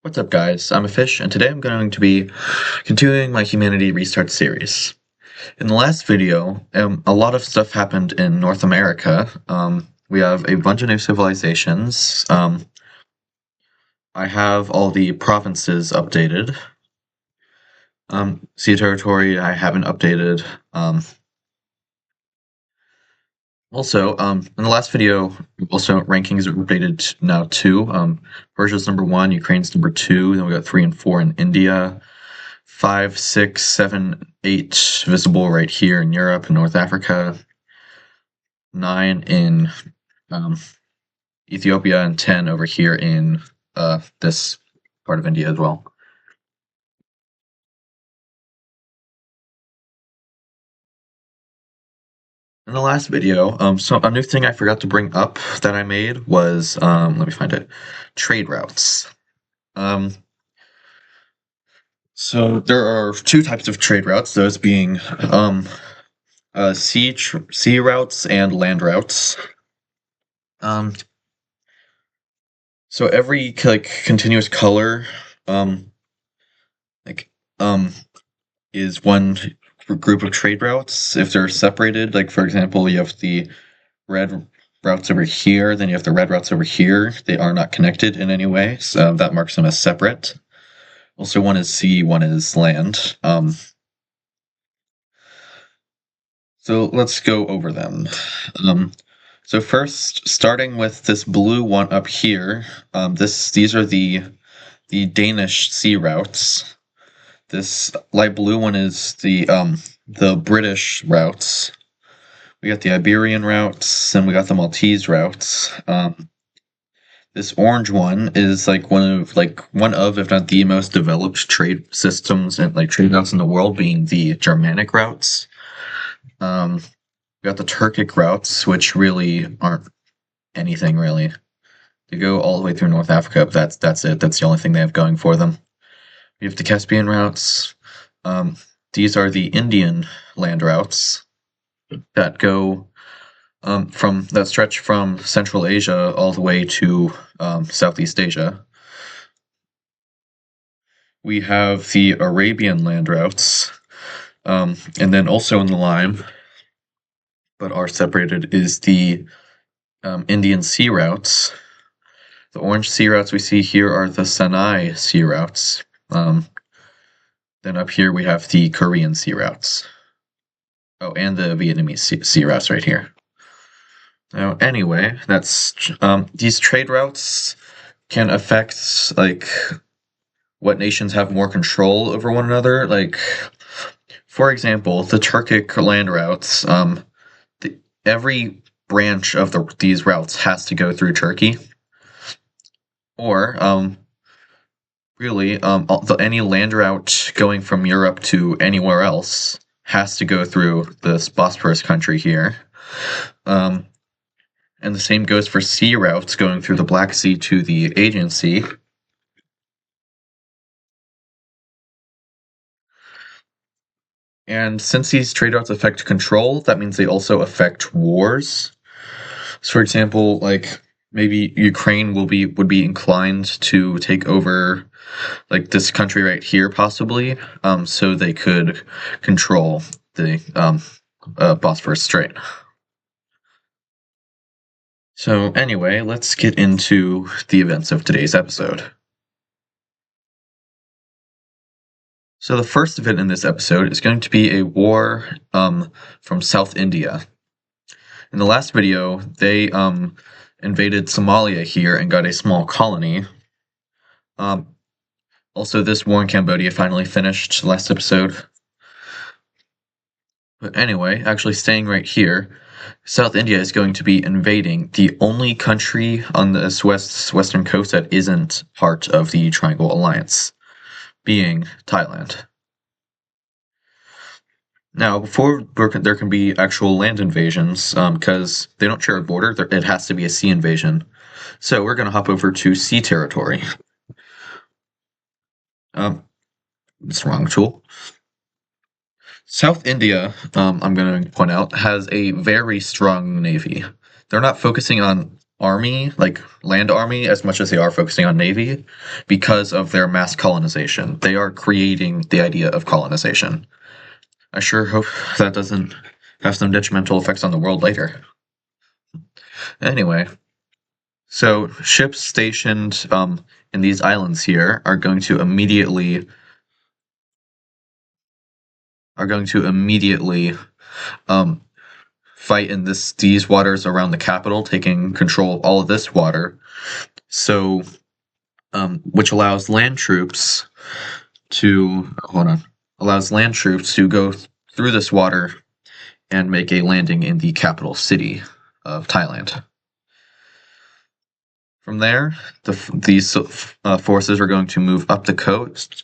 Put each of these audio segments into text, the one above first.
What's up, guys? I'm a fish, and today I'm going to be continuing my Humanity Restart series. In the last video, a lot of stuff happened in North America. We have a bunch of new civilizations. I have all the provinces updated. Sea territory I haven't updated. In the last video, also rankings are updated now too. Persia's number 1, Ukraine's number 2, then we got 3 and 4 in India. 5, 6, 7, 8 visible right here in Europe and North Africa. 9 in Ethiopia and 10 over here in this part of India as well. In the last video, so a new thing I forgot to bring up that I made was, let me find it, trade routes. So there are two types of trade routes, those being sea routes and land routes. So every continuous color is one group of trade routes. If they're separated, like for example, you have the red routes over here, then you have the red routes over here. They are not connected in any way, so that marks them as separate. Also, one is sea, one is land. So let's go over them. So first, starting with this blue one up here, these are the Danish sea routes. This light blue one is the British routes. We got the Iberian routes, and we got the Maltese routes. This orange one is one of, if not the most developed trade systems and trade routes in the world, being the Germanic routes. We got the Turkic routes, which really aren't anything really. They go all the way through North Africa, but that's it. That's the only thing they have going for them. We have the Caspian routes. These are the Indian land routes that go that stretch from Central Asia all the way to Southeast Asia. We have the Arabian land routes, and then also in the line, but are separated, is the Indian sea routes. The orange sea routes we see here are the Sinai sea routes. Then up here we have the Korean sea routes. Oh, and the Vietnamese sea routes right here. Now, anyway, that's these trade routes can affect what nations have more control over one another. For example, the Turkic land routes. Every branch of these routes has to go through Turkey, or really, any land route going from Europe to anywhere else has to go through this Bosporus country here. And the same goes for sea routes going through the Black Sea to the Aegean Sea. And since these trade routes affect control, that means they also affect wars. So, for example, maybe Ukraine would be inclined to take over this country right here, possibly, so they could control the Bosphorus Strait. So anyway, let's get into the events of today's episode. So the first event in this episode is going to be a war from South India. In the last video, they invaded Somalia here and got a small colony. Also, this war in Cambodia finally finished last episode. But anyway, actually staying right here, South India is going to be invading the only country on this western coast that isn't part of the Triangle Alliance, being Thailand. Now, before there can be actual land invasions, because they don't share a border, it has to be a sea invasion. So we're going to hop over to sea territory. It's the wrong tool. South India, I'm going to point out, has a very strong navy. They're not focusing on army, like land army, as much as they are focusing on navy, because of their mass colonization. They are creating the idea of colonization. I sure hope that doesn't have some detrimental effects on the world later. Anyway, so ships stationed in these islands here are going to immediately um, fight in these waters around the capital, taking control of all of this water. So, which allows land troops to go through this water and make a landing in the capital city of Thailand. From there, these forces are going to move up the coast.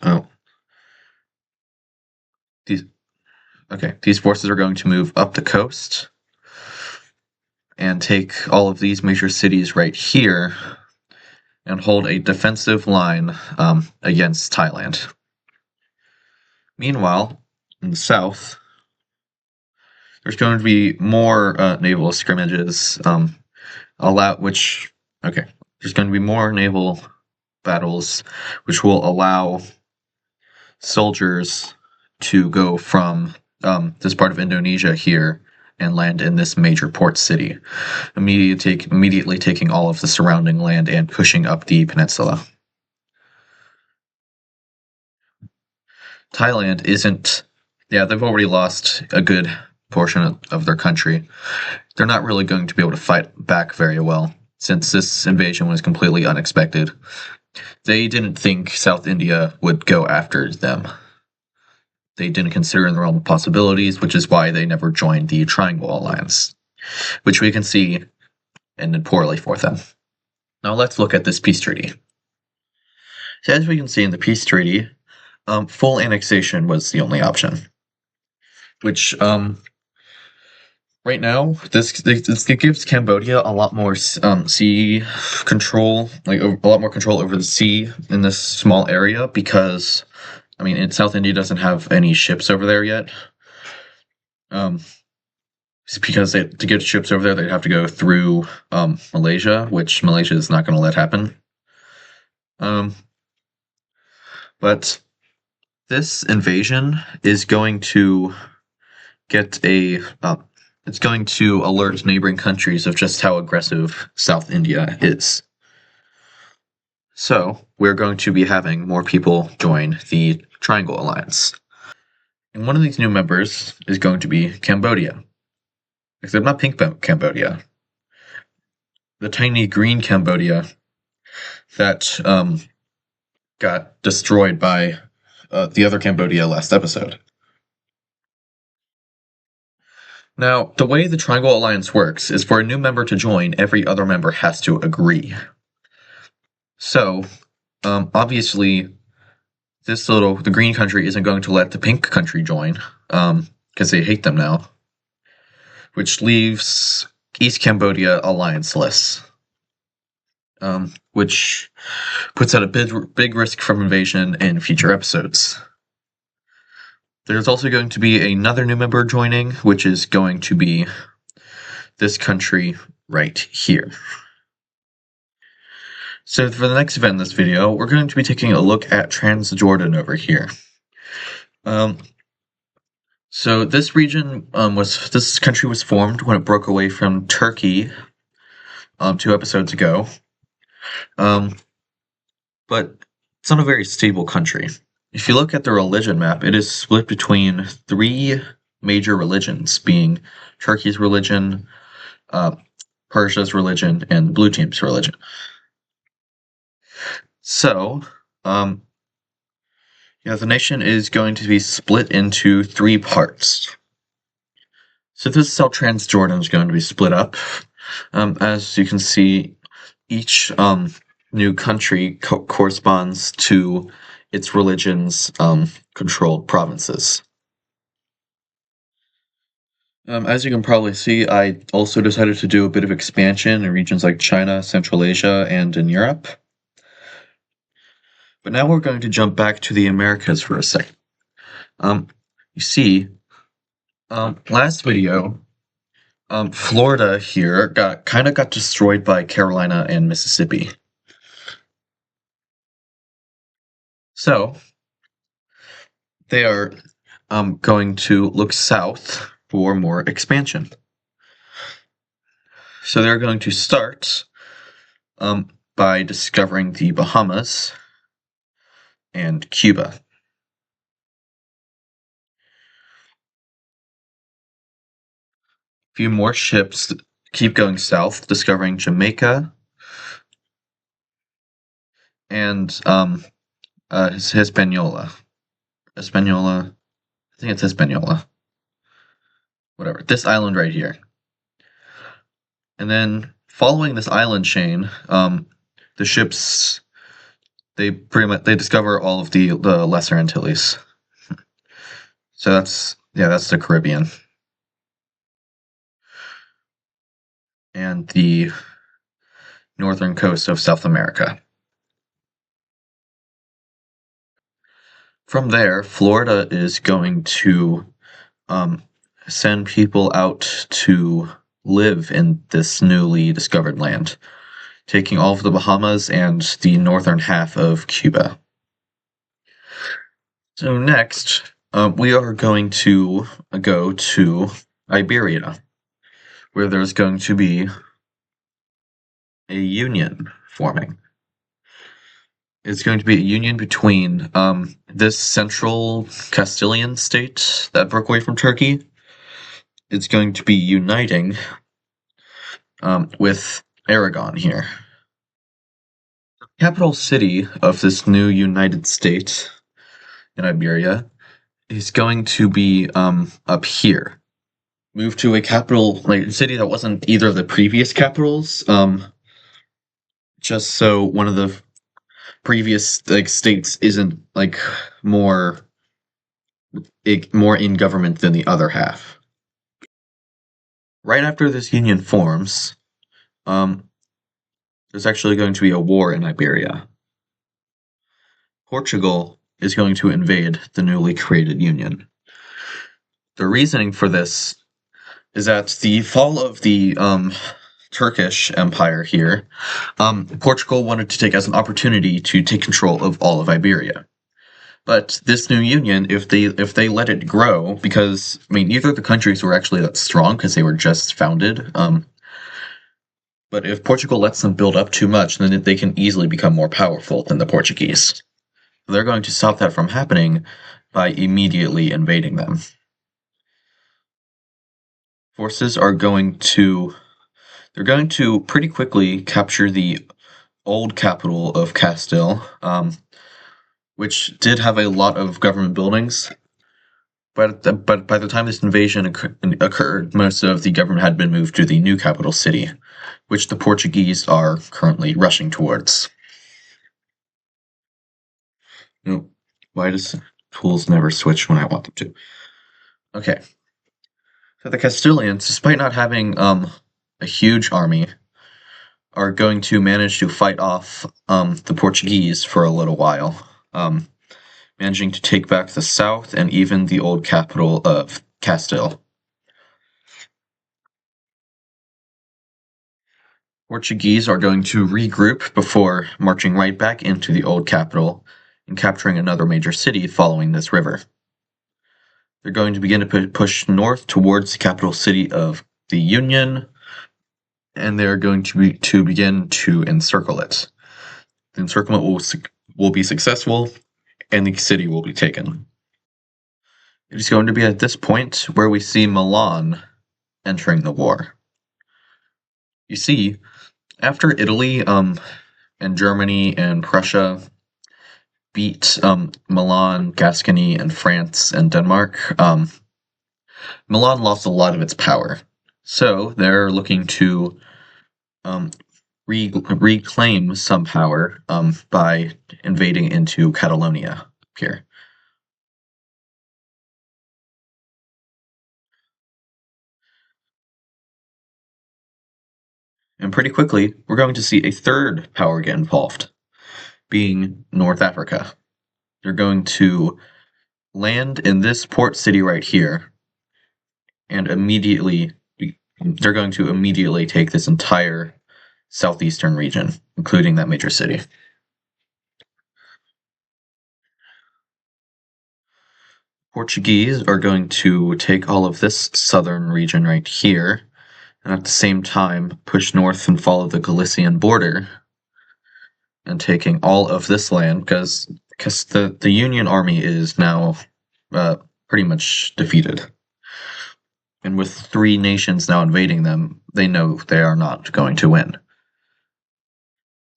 These forces are going to move up the coast and take all of these major cities right here and hold a defensive line against Thailand. Meanwhile, in the south, there's going to be more naval scrimmages. There's going to be more naval battles, which will allow soldiers to go from this part of Indonesia here and land in this major port city, immediately taking all of the surrounding land and pushing up the peninsula. Thailand isn't. Yeah, they've already lost a good portion of their country. They're not really going to be able to fight back very well, since this invasion was completely unexpected. They didn't think South India would go after them. They didn't consider in the realm of possibilities, which is why they never joined the Triangle Alliance, which we can see ended poorly for them. Now let's look at this peace treaty. So as we can see in the peace treaty, full annexation was the only option, which right now this gives Cambodia a lot more sea control, like a lot more control over the sea in this small area, because South India doesn't have any ships over there yet. Because to get ships over there, they'd have to go through Malaysia, which Malaysia is not going to let happen. But this invasion is going to it's going to alert neighboring countries of just how aggressive South India is. So we're going to be having more people join the Triangle Alliance. And one of these new members is going to be Cambodia. Except not pink Cambodia. The tiny green Cambodia that got destroyed by the other Cambodia last episode. Now, the way the Triangle Alliance works is for a new member to join, every other member has to agree. So, obviously, the green country isn't going to let the pink country join, because they hate them now, which leaves East Cambodia alliance-less, which puts out a big risk from invasion in future episodes. There's also going to be another new member joining, which is going to be this country right here. So for the next event in this video, we're going to be taking a look at Transjordan over here. So this region this country was formed when it broke away from Turkey 2 episodes ago. But it's not a very stable country. If you look at the religion map, it is split between 3 major religions, being Turkey's religion, Persia's religion, and the Blue Team's religion. So, the nation is going to be split into 3 parts. So this is how Transjordan is going to be split up. As you can see, each new country corresponds to its religion's controlled provinces. As you can probably see, I also decided to do a bit of expansion in regions like China, Central Asia, and in Europe. But now we're going to jump back to the Americas for a second. You see, last video, Florida here got destroyed by Carolina and Mississippi. So they are going to look south for more expansion. So they're going to start by discovering the Bahamas and Cuba. A few more ships keep going south, discovering Jamaica and Hispaniola. Hispaniola. I think it's Hispaniola. Whatever. This island right here. And then following this island chain, the ships they discover all of the Lesser Antilles. So that's the Caribbean and the northern coast of South America. From there, Florida is going to send people out to live in this newly discovered land, taking all of the Bahamas and the northern half of Cuba. So next, we are going to go to Iberia, where there's going to be a union forming. It's going to be a union between this central Castilian state that broke away from Turkey. It's going to be uniting with Aragon here. The capital city of this new united state in Iberia is going to be up here. Moved to a capital city that wasn't either of the previous capitals, just so one of the previous states isn't more more in government than the other half. Right after this union forms, there's actually going to be a war in Iberia. Portugal is going to invade the newly created union. The reasoning for this is that the fall of the Turkish Empire here, Portugal wanted to take as an opportunity to take control of all of Iberia. But this new union, if they let it grow, because neither of the countries were actually that strong because they were just founded. But if Portugal lets them build up too much, then they can easily become more powerful than the Portuguese. They're going to stop that from happening by immediately invading them. Forces are going to pretty quickly capture the old capital of Castile, which did have a lot of government buildings. But by the time this invasion occurred, most of the government had been moved to the new capital city, which the Portuguese are currently rushing towards. Why does tools never switch when I want them to? Okay. So the Castilians, despite not having a huge army, are going to manage to fight off the Portuguese for a little while, managing to take back the south and even the old capital of Castile. Portuguese are going to regroup before marching right back into the old capital and capturing another major city following this river. They're going to begin to push north towards the capital city of the Union, and they're going to begin to encircle it. The encirclement will be successful, and the city will be taken. It is going to be at this point where we see Milan entering the war. You see, after Italy and Germany and Prussia beat Milan, Gascony, and France and Denmark, Milan lost a lot of its power. So they're looking to reclaim some power by invading into Catalonia here. And pretty quickly, we're going to see a third power get involved, being North Africa. They're going to land in this port city right here and immediately they're going to immediately take this entire southeastern region, including that major city. Portuguese are going to take all of this southern region right here, and at the same time push north and follow the Galician border, and taking all of this land because the Union army is now uh, pretty much defeated. And with three nations now invading them, they know they are not going to win.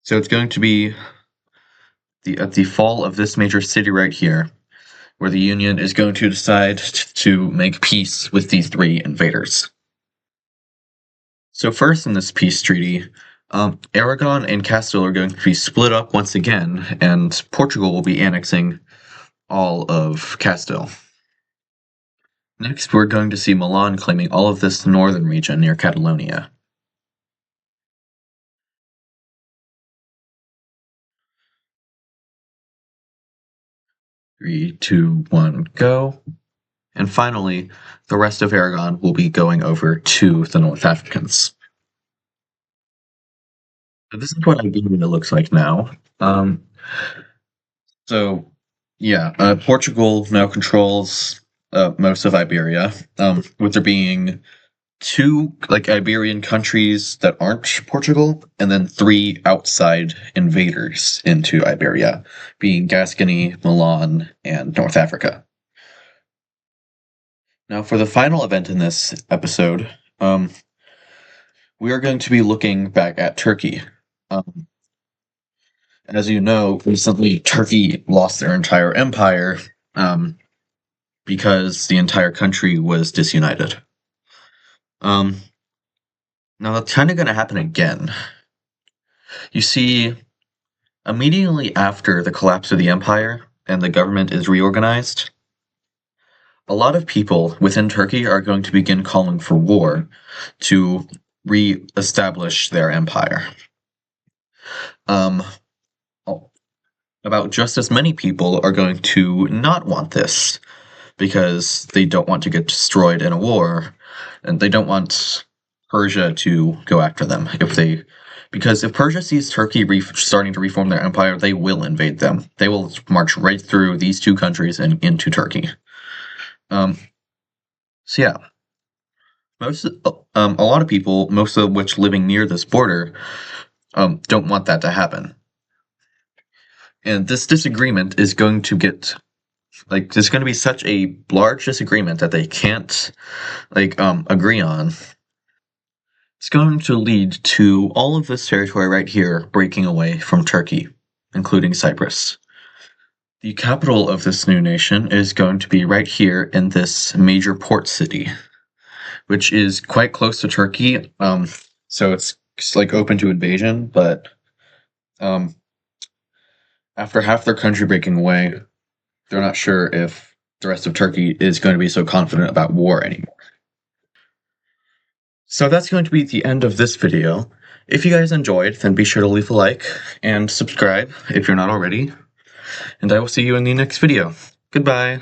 So it's going to be at the fall of this major city right here, where the Union is going to decide to make peace with these three invaders. So first in this peace treaty, Aragon and Castile are going to be split up once again, and Portugal will be annexing all of Castile. Next, we're going to see Milan claiming all of this northern region near Catalonia. Three, two, one, go. And finally, the rest of Aragon will be going over to the North Africans. So this is what Iberia looks like now. So, yeah, Portugal now controls most of Iberia, with there being two Iberian countries that aren't Portugal, and then three outside invaders into Iberia, being Gascony, Milan, and North Africa. Now, for the final event in this episode, we are going to be looking back at Turkey. As you know, recently Turkey lost their entire empire because the entire country was disunited. Now that's kind of going to happen again. You see, immediately after the collapse of the empire and the government is reorganized, a lot of people within Turkey are going to begin calling for war to re-establish their empire. About just as many people are going to not want this because they don't want to get destroyed in a war, and they don't want Persia to go after them. Because if Persia sees Turkey starting to reform their empire, they will invade them. They will march right through these two countries and into Turkey. So yeah, a lot of people, most of which living near this border, don't want that to happen. And this disagreement is going to get there's going to be such a large disagreement that they can't agree on. It's going to lead to all of this territory right here breaking away from Turkey, including Cyprus. The capital of this new nation is going to be right here in this major port city, which is quite close to Turkey. So it's open to invasion, but after half their country breaking away, they're not sure if the rest of Turkey is going to be so confident about war anymore. So that's going to be the end of this video. If you guys enjoyed, then be sure to leave a like and subscribe if you're not already. And I will see you in the next video. Goodbye.